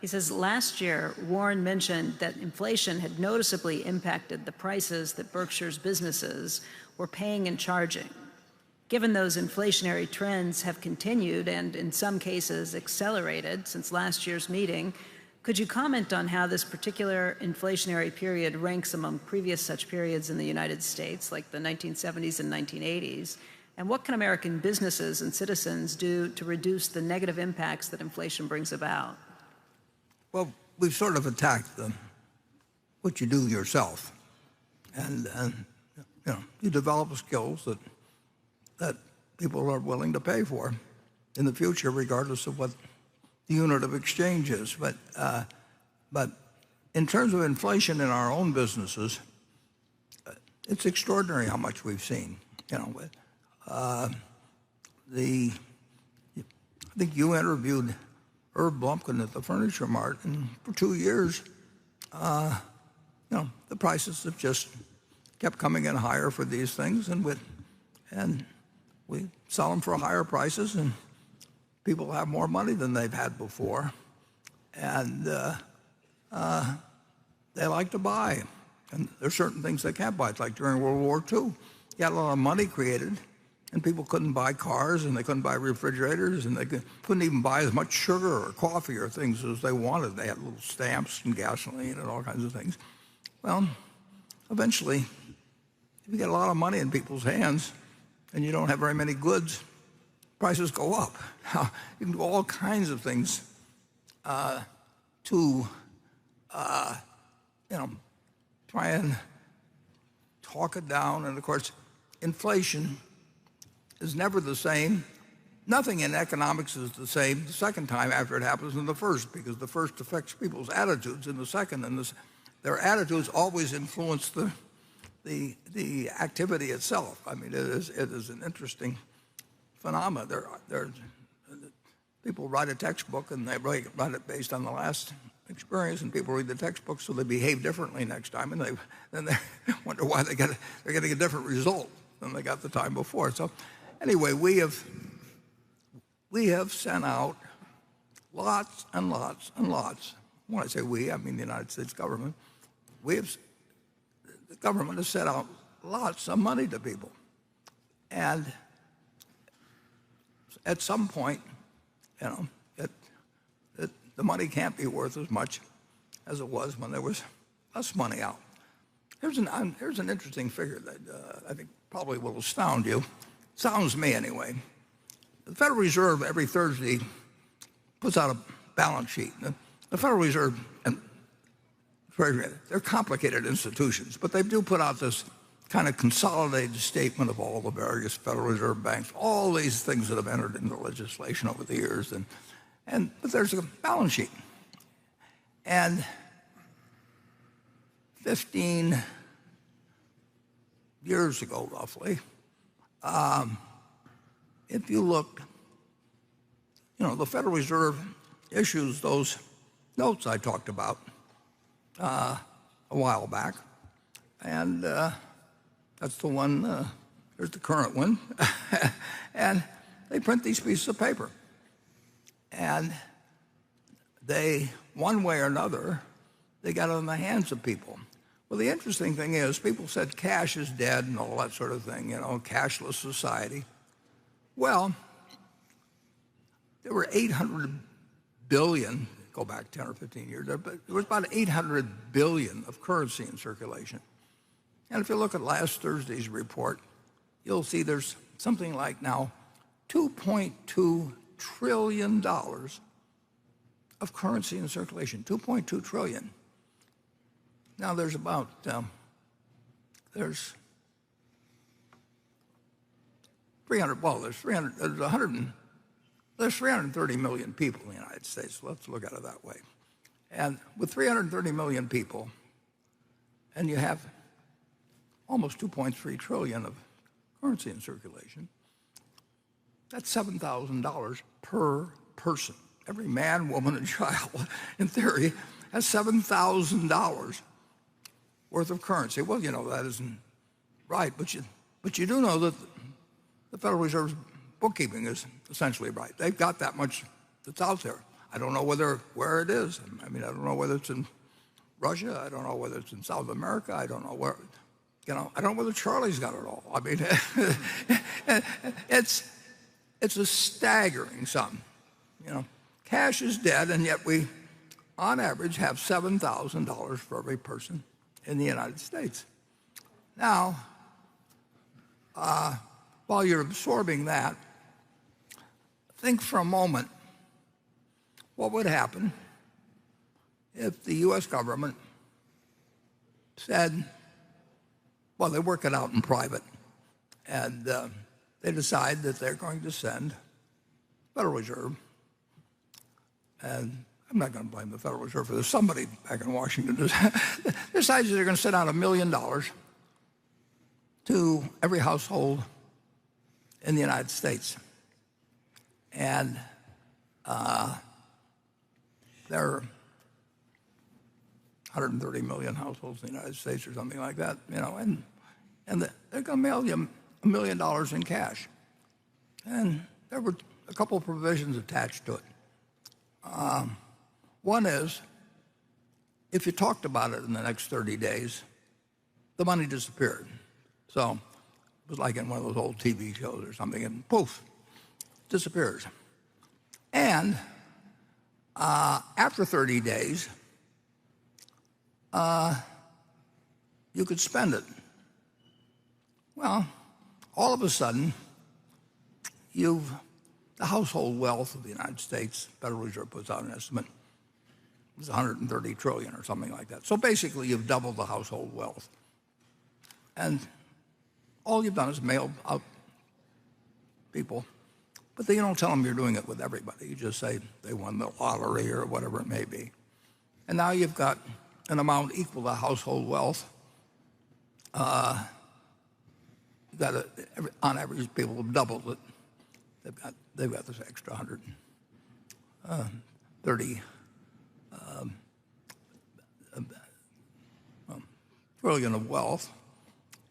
He says, last year, Warren mentioned that inflation had noticeably impacted the prices that Berkshire's businesses were paying and charging. Given those inflationary trends have continued and in some cases accelerated since last year's meeting, could you comment on how this particular inflationary period ranks among previous such periods in the United States, like the 1970s and 1980s? And what can American businesses and citizens do to reduce the negative impacts that inflation brings about? Well, we've sort of attacked what you do yourself. And you develop skills that people are willing to pay for in the future, regardless of what the unit of exchange is. But in terms of inflation in our own businesses, it's extraordinary how much we've seen. I think you interviewed Herb Lumpkin at the Furniture Mart, and for 2 years, the prices have just kept coming in higher for these things, and we sell them for higher prices, and people have more money than they've had before, and they like to buy. And there's certain things they can't buy. It's like during World War II, you had a lot of money created, and people couldn't buy cars, and they couldn't buy refrigerators, and they couldn't even buy as much sugar or coffee or things as they wanted. They had little stamps and gasoline and all kinds of things. Well, eventually, if you get a lot of money in people's hands and you don't have very many goods, prices go up. Now, you can do all kinds of things to try and talk it down. And of course, inflation is never the same. Nothing in economics is the same the second time after it happens than the first, because the first affects people's attitudes in the second, and their attitudes always influence the activity itself. I mean, it is an interesting phenomenon. People write a textbook, and they write it based on the last experience, and people read the textbook so they behave differently next time, and then they wonder why they're getting a different result than they got the time before. So anyway, we have sent out lots and lots and lots. When I say we, I mean the United States government. The government has set out lots of money to people. And at some point, the money can't be worth as much as it was when there was less money out. Here's an interesting figure that I think probably will astound you. Sounds me anyway. The Federal Reserve every Thursday puts out a balance sheet. The Federal Reserve and Treasury, they're complicated institutions, but they do put out this kind of consolidated statement of all the various Federal Reserve banks, all these things that have entered into legislation over the years. But there's a balance sheet. And 15 years ago, roughly, if you look, the Federal Reserve issues those notes I talked about a while back. And that's the one, there's the current one. And they print these pieces of paper. And they, one way or another, they got it in the hands of people. Well, the interesting thing is, people said cash is dead and all that sort of thing, cashless society. Well, there were 800 billion, go back 10 or 15 years, but there was about 800 billion of currency in circulation. And if you look at last Thursday's report, you'll see there's something like now $2.2 trillion of currency in circulation, 2.2 trillion. Now there's about, there's 330 million people in the United States. Let's look at it that way. And with 330 million people, and you have almost 2.3 trillion of currency in circulation, that's $7,000 per person. Every man, woman, and child, in theory, has $7,000 worth of currency. Well, that isn't right, but you do know that the Federal Reserve's bookkeeping is essentially right. They've got that much that's out there. I don't know where it is. I mean, I don't know whether it's in Russia. I don't know whether it's in South America. I don't know where. I don't know whether Charlie's got it all. I mean, it's a staggering sum. Cash is dead, and yet we, on average, have $7,000 for every person in the United States. Now, while you're absorbing that, think for a moment what would happen if the U.S. government said, well, they work it out in private, and they decide that they're going to send Federal Reserve, and I'm not going to blame the Federal Reserve for this. Somebody back in Washington decides they're going to send out $1 million to every household in the United States. And there are 130 million households in the United States or something like that, and they're going to mail you $1 million in cash. And there were a couple of provisions attached to it. One is, if you talked about it in the next 30 days, the money disappeared. So it was like in one of those old TV shows or something, and poof, disappears. And after 30 days, you could spend it. Well, all of a sudden, the household wealth of the United States, Federal Reserve puts out an estimate, is 130 trillion or something like that. So basically, you've doubled the household wealth. And all you've done is mail out people. But you don't tell them you're doing it with everybody. You just say they won the lottery or whatever it may be. And now you've got an amount equal to household wealth. On average, people have doubled it. They've got this extra 130 trillion of wealth,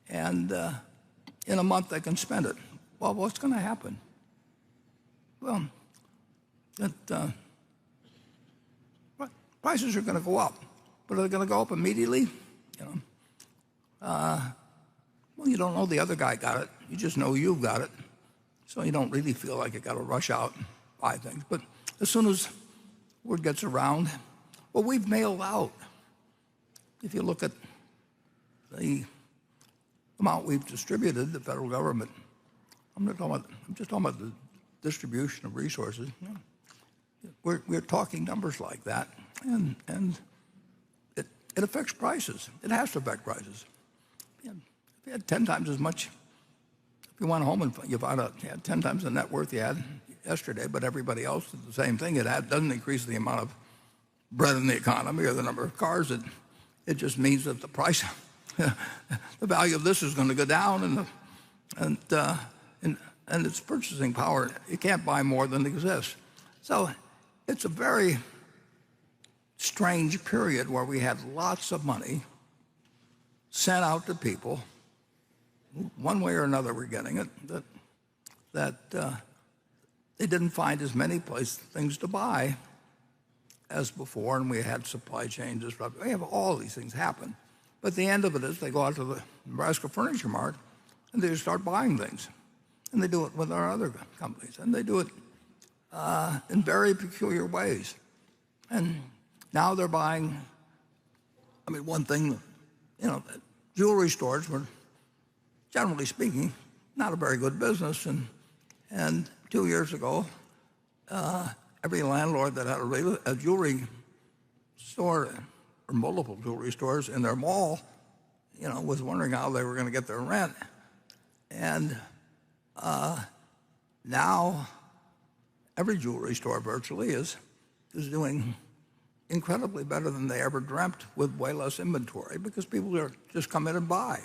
and in a month they can spend it. Well, what's going to happen? Well, prices are going to go up, but are they going to go up immediately? Well, you don't know the other guy got it. You just know you've got it. So you don't really feel like you got to rush out and buy things. But as soon as word gets around, well, we've mailed out. If you look at the amount we've distributed, the federal government, I'm just talking about the distribution of resources. We're talking numbers like that, and it affects prices. It has to affect prices. If you had 10 times as much, if you went home and you found out you had 10 times the net worth you had yesterday, but everybody else did the same thing, it doesn't increase the amount of bread in the economy or the number of cars. It just means that the price, the value of this is going to go down, and its purchasing power, you can't buy more than exists. So it's a very strange period where we had lots of money sent out to people. One way or another we're getting it, that they didn't find as many things to buy as before, and we had supply chain disruption. We have all these things happen. But the end of it is they go out to the Nebraska Furniture Mart and they just start buying things. And they do it with our other companies. And they do it in very peculiar ways. And now they're buying, one thing, jewelry stores were, generally speaking, not a very good business. And 2 years ago, every landlord that had a jewelry store or multiple jewelry stores in their mall, was wondering how they were going to get their rent. And now every jewelry store virtually is doing incredibly better than they ever dreamt, with way less inventory, because people just come in and buy.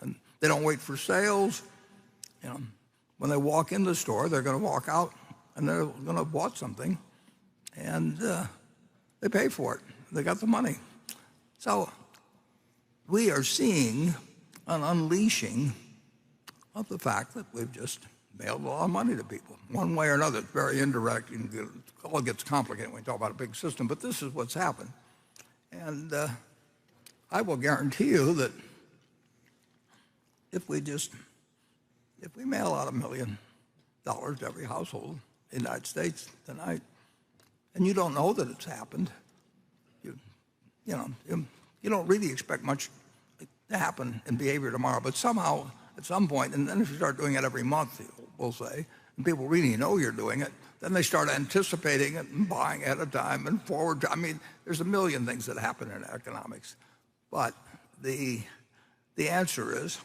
And they don't wait for sales. When they walk in the store, they're going to walk out and they're going to have bought something, and they pay for it. They got the money. So we are seeing an unleashing of the fact that we've just mailed a lot of money to people, one way or another. It's very indirect. It all gets complicated when we talk about a big system, but this is what's happened. And I will guarantee you that if we mail out $1 million to every household in the United States tonight, and you don't know that it's happened, you don't really expect much to happen in behavior tomorrow. But somehow, at some point, and then if you start doing it every month, we'll say, and people really know you're doing it, then they start anticipating it and buying ahead of time and forward. I mean, there's a million things that happen in economics. But the answer is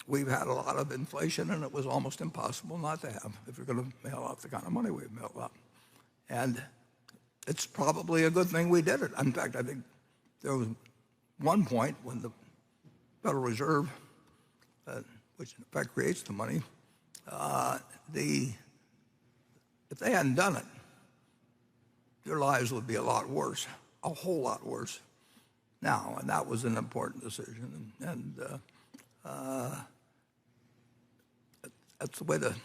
we've had a lot of inflation, and it was almost impossible not to have if you're going to mail out the kind of money we've mailed out. And it's probably a good thing we did it. In fact, I think there was one point when the Federal Reserve, which in effect creates the money, if they hadn't done it, your lives would be a lot worse, a whole lot worse now. And that was an important decision. And that's the way that's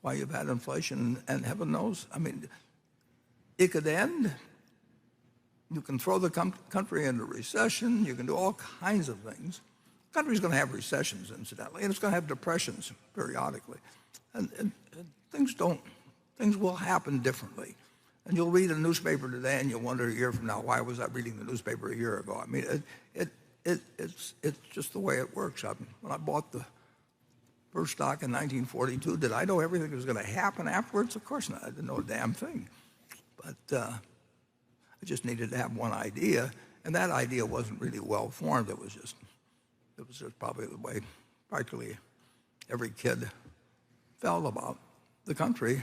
why you've had inflation. And heaven knows, I mean, it could end. You can throw the country into recession. You can do all kinds of things. The country's going to have recessions, incidentally, and it's going to have depressions periodically. And things will happen differently. And you'll read a newspaper today, and you'll wonder a year from now, why was I reading the newspaper a year ago? I mean, it's just the way it works. When I bought the first stock in 1942, did I know everything that was going to happen afterwards? Of course not. I didn't know a damn thing. But I just needed to have one idea, and that idea wasn't really well formed. It was just probably the way practically every kid felt about the country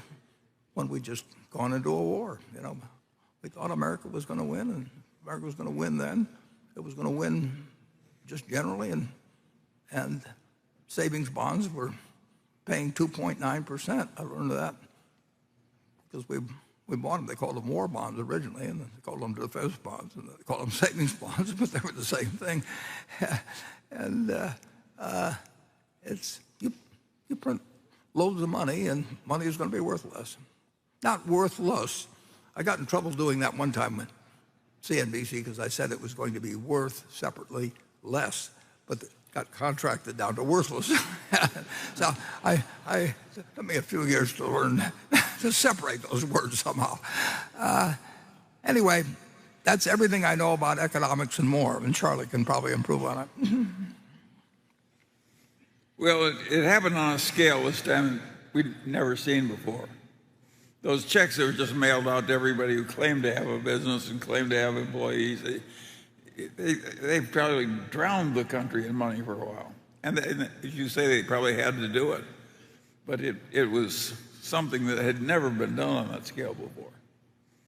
when we just gone into a war. We thought America was going to win, and America was going to win then. It was going to win just generally, and savings bonds were paying 2.9%. I learned that because we bought them. They called them war bonds originally, and they called them defense bonds, and they called them savings bonds, but they were the same thing. And you print loads of money, and money is going to be worth less. Not worthless. I got in trouble doing that one time with CNBC because I said it was going to be worth separately less, but got contracted down to worthless. So it took me a few years to learn to separate those words somehow. Anyway, that's everything I know about economics and more, and Charlie can probably improve on it. Well, it happened on a scale this time we'd never seen before. Those checks that were just mailed out to everybody who claimed to have a business and claimed to have employees, they probably drowned the country in money for a while. And as you say, they probably had to do it. But it was something that had never been done on that scale before.